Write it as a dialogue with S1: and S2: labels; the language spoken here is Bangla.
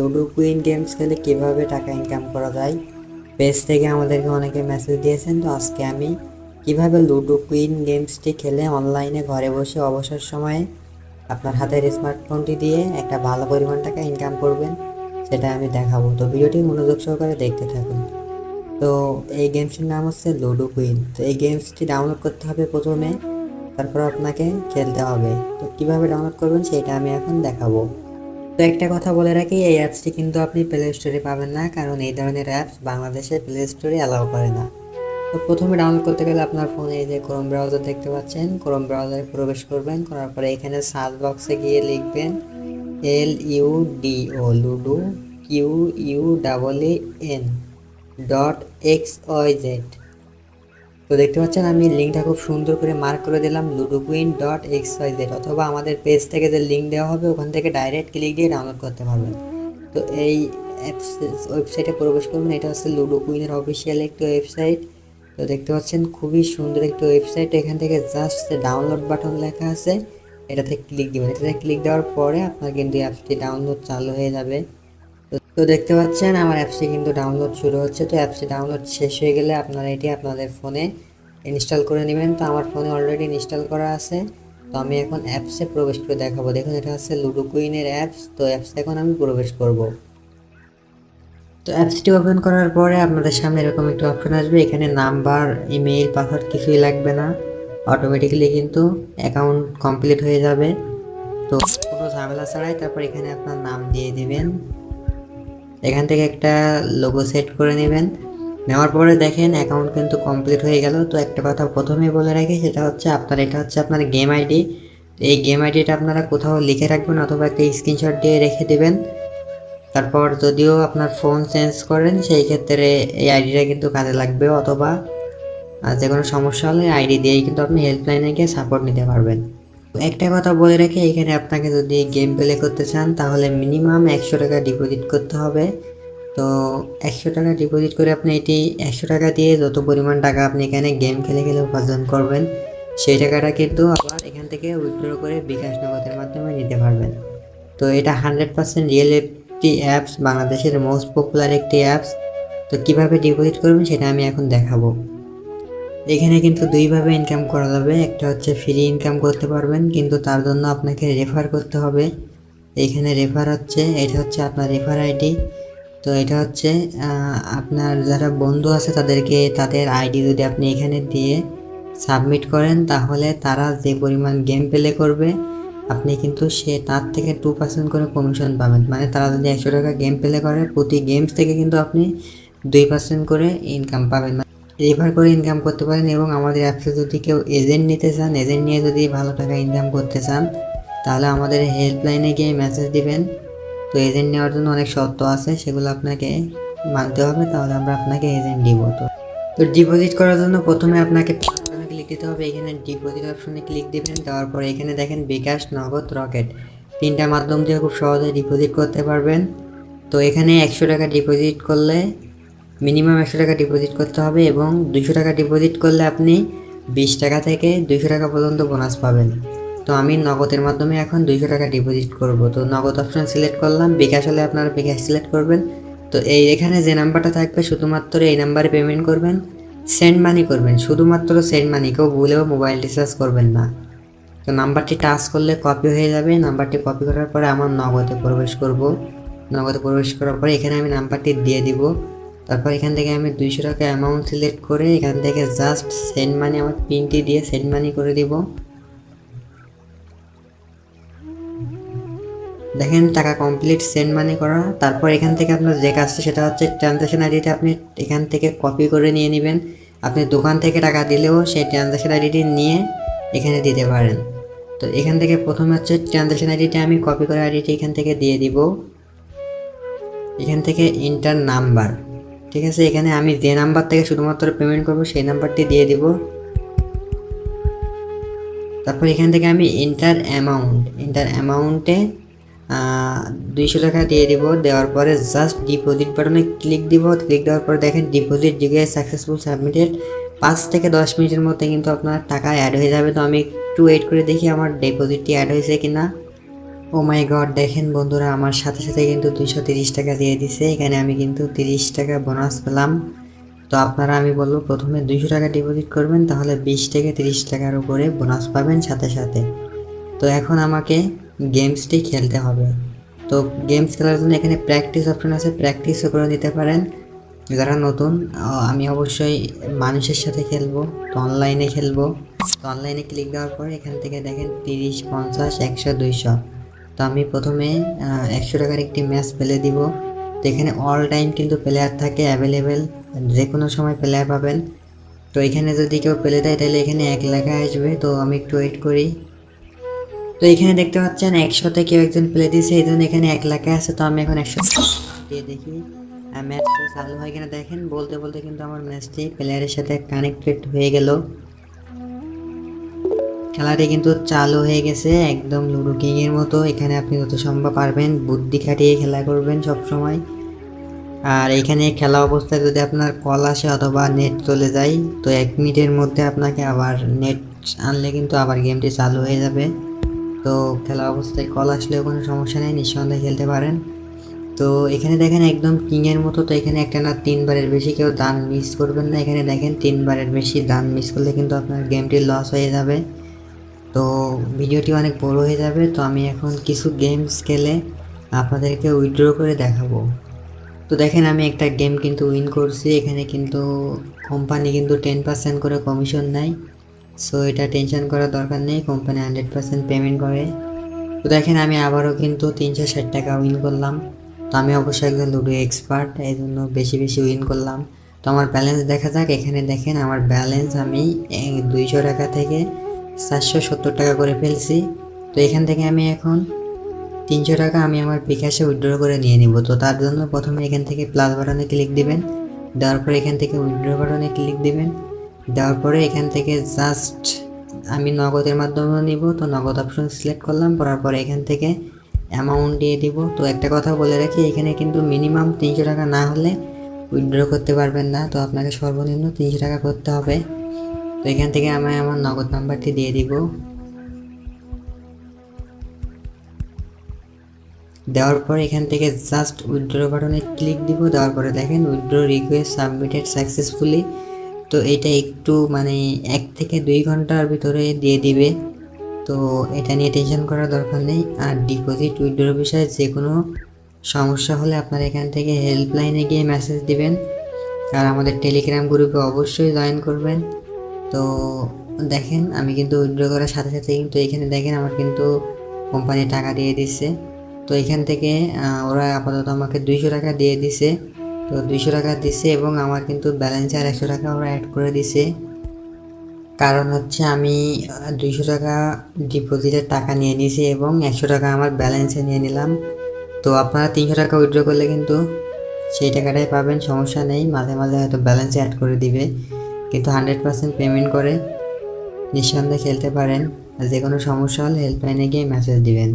S1: লুডো কুইন গেমস খেলে কিভাবে টাকা ইনকাম করা যায়। পেজ থেকে আমাদেরকে অনেকে মেসেজ দিয়েছেন, তো আজকে আমি কিভাবে লুডো কুইন গেমসটি খেলে অনলাইনে ঘরে বসে অবসর সময়ে আপনার হাতের স্মার্টফোনটি দিয়ে একটা ভালো পরিমাণ টাকা ইনকাম করবেন সেটা আমি দেখাবো। তো ভিডিওটি মনোযোগ সহকারে দেখতে থাকুন। তো এই গেমসটির নাম হচ্ছে লুডো কুইন। তো এই গেমসটি ডাউনলোড করতে হবে প্রথমে, তারপর আপনাকে খেলতে হবে। তো কিভাবে ডাউনলোড করবেন সেটা আমি এখন দেখাবো। তো একটা কথা বলে রাখি, এই অ্যাপসটি কিন্তু আপনি প্লে স্টোরে পাবেন না, কারণ এই ধরনের অ্যাপস বাংলাদেশে প্লে স্টোরে অ্যালাউ করে না। তো প্রথমে ডাউনলোড করতে গেলে আপনার ফোনে এই যে ক্রোম ব্রাউজার দেখতে পাচ্ছেন, ক্রোম ব্রাউজারে প্রবেশ করবেন। করার পরে এখানে সার্চ বক্সে গিয়ে লিখবেন LUDO লুডো QUEEN .xyz। তো দেখতে পাচ্ছেন আমি লিঙ্কটা খুব সুন্দর করে মার্ক করে দিলাম, ludoqueen.xyz, অথবা আমাদের পেজ থেকে যে লিঙ্ক দেওয়া হবে ওখান থেকে ডাইরেক্ট ক্লিক দিয়ে ডাউনলোড করতে পারবেন। তো এই অ্যাপস ওয়েবসাইটে প্রবেশ করবেন। এটা হচ্ছে লুডো কুইনের অফিসিয়াল একটি ওয়েবসাইট। তো দেখতে পাচ্ছেন খুবই সুন্দর একটি ওয়েবসাইট। এখান থেকে জাস্ট ডাউনলোড বাটন লেখা আছে, এটাতে ক্লিক দিবেন। এটাতে ক্লিক দেওয়ার পরে আপনার কিন্তু অ্যাপসটি ডাউনলোড চালু হয়ে যাবে। তো দেখতে পাচ্ছেন আমার অ্যাপসটি কিন্তু ডাউনলোড শুরু হচ্ছে। তো অ্যাপসটি ডাউনলোড শেষ হয়ে গেলে আপনারা এটি আপনাদের ফোনে ইনস্টল করে নেবেন। তো আমার ফোনে অলরেডি ইনস্টল করা আছে। তো আমি এখন অ্যাপসে প্রবেশ করে দেখাবো। দেখুন এটা হচ্ছে লুডো কুইনের অ্যাপস। তো অ্যাপসে এখন আমি প্রবেশ করব। তো অ্যাপসটি ওপেন করার পরে আপনাদের সামনে এরকম একটা অপশন আসবে। এখানে নাম্বার, ইমেইল, পাসওয়ার্ড কিছুই লাগবে না, অটোমেটিক্যালি কিন্তু অ্যাকাউন্ট কমপ্লিট হয়ে যাবে। তো কোনো ঝামেলা ছাড়াই তারপর এখানে আপনার নাম দিয়ে দিবেন। এখান থেকে একটা লোগো সেট করে নেবেন। নেওয়ার পরে দেখেন অ্যাকাউন্ট কিন্তু কমপ্লিট হয়ে গেল। তো একটা কথা প্রথমেই বলে রাখি, সেটা হচ্ছে এটা হচ্ছে আপনার গেম আইডি। এই গেম আইডিটা আপনারা কোথাও লিখে রাখবেন অথবা একটা স্ক্রিনশট দিয়ে রেখে দেবেন। তারপর যদিও আপনার ফোন চেঞ্জ করেন সেই ক্ষেত্রে এই আইডিটা কিন্তু কাজে লাগবে, অথবা যে কোনো সমস্যা হলে আইডি দিয়েই কিন্তু আপনি হেল্পলাইনে গিয়ে সাপোর্ট নিতে পারবেন। একটা কথা বলে রাখি, এখানে আপনাকে যদি গেম প্লে করতে চান তাহলে মিনিমাম 100 টাকা ডিপোজিট করতে হবে। তো 100 টাকা ডিপোজিট করে আপনি এটি 100 টাকা দিয়ে যত পরিমাণ টাকা আপনি এখানে গেম খেলে খেলে উপার্জন করবেন সেই টাকাটা কিন্তু আবার এখান থেকে উইথড্র করে বিকাশ নগদের মাধ্যমে নিতে পারবেন। তো এটা 100% রিয়েল একটি অ্যাপস, বাংলাদেশের মোস্ট পপুলার একটি অ্যাপস। তো কিভাবে ডিপোজিট করবেন সেটা আমি এখন দেখাবো। এখানে কিন্তু দুইভাবে ইনকাম করা যাবে। একটা হচ্ছে ফ্রি ইনকাম করতে পারবেন, কিন্তু তার জন্য আপনাকে রেফার করতে হবে। এইখানে রেফার হচ্ছে, এটা হচ্ছে আপনার রেফার আইডি। তো এটা হচ্ছে আপনার যারা বন্ধু আছে তাদেরকে তাদের আইডি যদি আপনি এখানে দিয়ে সাবমিট করেন তাহলে তারা যে পরিমাণ গেম প্লে করবে আপনি কিন্তু তার থেকে 2% করে কমিশন পাবেন। মানে তারা যদি 100 টাকা গেম প্লে করে প্রতি গেমস থেকে কিন্তু আপনি 2% করে ইনকাম পাবেন, রেফার করে ইনকাম করতে পারেন। এবং আমাদের অ্যাপসে যদি কেউ এজেন্ট নিতে চান, এজেন্ট নিয়ে যদি ভালো টাকা ইনকাম করতে চান তাহলে আমাদের হেল্পলাইনে গিয়ে মেসেজ দিবেন। তো এজেন্ট নেওয়ার জন্য অনেক শর্ত আছে, সেগুলো আপনাকে মানতে হবে, তাহলে আমরা আপনাকে এজেন্ট দিব। তো ডিপোজিট করার জন্য প্রথমে আপনাকে ক্লিক দিতে হবে। এখানে ডিপোজিট অপশনে ক্লিক দিবেন। দেওয়ার পরে এখানে দেখেন বিকাশ, নগদ, রকেট, তিনটা মাধ্যম দিয়ে খুব সহজে ডিপোজিট করতে পারবেন। তো এখানে 100 টাকা ডিপোজিট করলে মিনিমাম 100 টাকা ডিপোজিট করতে হবে, এবং 200 টাকা ডিপোজিট করলে আপনি 20 টাকা থেকে 200 টাকা পর্যন্ত বোনাস পাবেন। তো আমি নগদের মাধ্যমে এখন 200 টাকা ডিপোজিট করব। তো নগদ অপশন সিলেক্ট করলাম। বিকাশ হলে আপনারা বিকাশ সিলেক্ট করবেন। তো এখানে যে নাম্বারটা থাকবে শুধুমাত্র এই নাম্বারে পেমেন্ট করবেন, সেন্ড মানি করবেন, শুধুমাত্র সেন্ড মানি, কেউ ভুলেও মোবাইল রিচার্জ করবেন না। তো নাম্বারটি টাচ করলে কপি হয়ে যাবে। নাম্বারটি কপি করার পরে আমার নগদে প্রবেশ করব। নগদে প্রবেশ করার পরে এখানে আমি নাম্বারটি দিয়ে দিব। তারপর এখান থেকে আমি 200 টাকা অ্যামাউন্ট সিলেক্ট করে এখান থেকে জাস্ট সেন্ড মানি, আমার পিনটি দিয়ে সেন্ড মানি করে দিব। দেখেন টাকা কমপ্লিট, সেন্ড মানি করা। তারপর এখান থেকে আপনার যে কাজটা সেটা হচ্ছে ট্রানজ্যাকশন আইডিটা আপনি এখান থেকে কপি করে নিয়ে নেবেন। আপনি দোকান থেকে টাকা দিলেও সেই ট্রানজ্যাকশন আইডিটি নিয়ে এখানে দিতে পারেন। তো এখান থেকে প্রথমে হচ্ছে ট্রানজ্যাকশন আইডিটা আমি কপি করে আইডিটি এখান থেকে দিয়ে দিব। এখান থেকে ইন্টার নাম্বার, ঠিক আছে, এখানে আমি যে নাম্বার থেকে শুধুমাত্র পেমেন্ট করব সেই নাম্বারটি দিয়ে দিব। তারপর এখান থেকে আমি ইন্টার অ্যামাউন্টে 200 টাকা দিয়ে দিব। দেওয়ার পরে জাস্ট ডিপোজিট বাটনে ক্লিক দিব। ক্লিক দেওয়ার পরে দেখেন ডিপোজিট জিগে সাকসেসফুল সাবমিটেড। 5 থেকে 10 মিনিটের মধ্যে কিন্তু আপনার টাকা অ্যাড হয়ে যাবে। তো আমি একটু ওয়েট করে দেখি আমার ডিপোজিটটি অ্যাড হয়েছে কিনা। ও মাই গড, দেখেন বন্ধুরা, আমার সাথে সাথে কিন্তু 230 টাকা দিয়ে দিছে। এখানে আমি কিন্তু 30 টাকা বোনাস পেলাম। তো আপনারা, আমি বলবো, প্রথমে 200 টাকা ডিপোজিট করবেন, তাহলে 20 থেকে 30 টাকার উপরে বোনাস পাবেন সাথে সাথে। তো এখন আমাকে গেমসটি খেলতে হবে। তো গেমস খেলার জন্য এখানে প্র্যাকটিস অপশন আছে, প্র্যাকটিসও করে নিতে পারেন যারা নতুন। আমি অবশ্যই মানুষের সাথে খেলবো, তো অনলাইনে খেলবো। তো অনলাইনে ক্লিক দেওয়ার পরে এখান থেকে দেখেন 30, 50, 100, 200। তো আমি প্রথমে 100 টাকার একটি ম্যাচ ফেলে দিব। তো এখানে অল টাইম কিন্তু প্লেয়ার থাকে অ্যাভেলেবেল, যে কোনো সময় প্লেয়ার পাবেন। তো এখানে যদি কেউ পেলে দেয় তাহলে এখানে 1 লেখা আসবে। তো আমি একটু ওয়েট করি। তো এখানে দেখতে পাচ্ছেন 100-তে কেউ একজন প্লে দিয়েছে, এই জন্য এখানে 1 লেখা আছে। তো আমি এখন 100 দিয়ে দেখি ম্যাচটা চালু হয় কিনা। দেখেন বলতে বলতে কিন্তু আমার ম্যাচটি প্লেয়ারের সাথে কানেক্টেড হয়ে গেল। খেলাটি কিন্তু চালু হয়ে গেছে একদম লুডো কিংয়ের মতো। এখানে আপনি যত সম্ভব পারবেন বুদ্ধি খাটিয়ে খেলা করবেন সব সময়। আর এখানে খেলা অবস্থায় যদি আপনার কল আসে অথবা নেট চলে যায়, তো 1 মিনিটের মধ্যে আপনাকে আবার নেট আনলে কিন্তু আবার গেমটি চালু হয়ে যাবে। তো খেলা অবস্থায় কল আসলেও কোনো সমস্যা নেই, নিঃসন্দেহে খেলতে পারেন। তো এখানে দেখেন একদম কিংয়ের মতো। তো এখানে একটা না 3 বারের বেশি কেউ দান মিস করবেন না। এখানে দেখেন 3 বারের বেশি দান মিস করলে কিন্তু আপনার গেমটি লস হয়ে যাবে। তো ভিডিওটি অনেক বড় হয়ে যাবে। তো আমি এখন কিছু গেমস খেলে আপনাদেরকে উইথড্র করে দেখাবো। তো দেখেন আমি একটা গেম কিন্তু উইন করছি। এখানে কিন্তু কোম্পানি কিন্তু 10% করে কমিশন নেয়। সো এটা টেনশন করার দরকার নেই, কোম্পানি 100% পেমেন্ট করে। তো দেখেন আমি আবারও কিন্তু 360 টাকা উইন করলাম। তো আমি অবশ্যই একজন লুডো এক্সপার্ট, এই জন্য বেশি বেশি উইন করলাম। তো আমার ব্যালেন্স দেখা যাক। এখানে দেখেন আমার ব্যালেন্স আমি 200 টাকা থেকে 470 টাকা করে ফেলছি। তো এখান থেকে আমি এখন 300 টাকা আমি আমার বিকাশে উইথড্র করে নিয়ে নিব। তো তার জন্য প্রথমে এখান থেকে প্লাস বাটনে ক্লিক দিবেন, দেওয়ার পরে এখান থেকে উইথড্র বাটনে ক্লিক দিবেন, দেওয়ার পরে এখান থেকে জাস্ট আমি নগদের মাধ্যমে নিব। তো নগদ অপশন সিলেক্ট করলাম, করার পরে এখান থেকে অ্যামাউন্ট দিয়ে দিব। তো একটা কথা বলে রাখি, এখানে কিন্তু মিনিমাম 300 টাকা না হলে উইথড্র করতে পারবেন না। তো আপনাকে সর্বনিম্ন 300 টাকা করতে হবে। তো এখান থেকে আমি আমার নগদ নাম্বারটি দিয়ে দিব। দেওয়ার পর এখান থেকে জাস্ট উইথড্র বাটনে ক্লিক দিব। দেওয়ার পরে দেখেন উইথড্র রিকোয়েস্ট সাবমিটেড সাকসেসফুলি। তো এটা একটু মানে 1 থেকে 2 ঘন্টার ভিতরে দিয়ে দিবে। তো এটা নিয়ে টেনশন করার দরকার নেই। আর ডিপোজিট উইথড্র বিষয়ে যে কোনো সমস্যা হলে আপনারা এখান থেকে হেল্পলাইনে গিয়ে মেসেজ দিবেন। আর আমাদের টেলিগ্রাম গ্রুপে অবশ্যই জয়েন করবেন। তো দেখেন আমি কিন্তু উইথড্র করার সাথে সাথে কিন্তু এখানে দেখেন আমার কিন্তু কোম্পানি টাকা দিয়ে দিচ্ছে। তো এখান থেকে ওরা আপাতত আমাকে 200 টাকা দিয়ে দিছে। তো 200 টাকা দিছে এবং আমার কিন্তু ব্যালেন্সে আর 100 টাকা ওরা অ্যাড করে দিছে। কারণ হচ্ছে আমি 200 টাকা ডিপোজিটের টাকা নিয়ে নিয়েছি এবং 100 টাকা আমার ব্যালেন্সে নিয়ে নিলাম। তো আপনারা 300 টাকা উইথড্র করলে কিন্তু সেই টাকাটাই পাবেন, সমস্যা নেই। মাঝে মাঝে হয়তো ব্যালেন্সে অ্যাড করে দিবে, কিন্তু 100% পেমেন্ট করে নিঃসন্দেহে খেলতে পারেন। আর যে কোনো সমস্যা হলে হেল্পলাইনে গিয়ে মেসেজ দিবেন।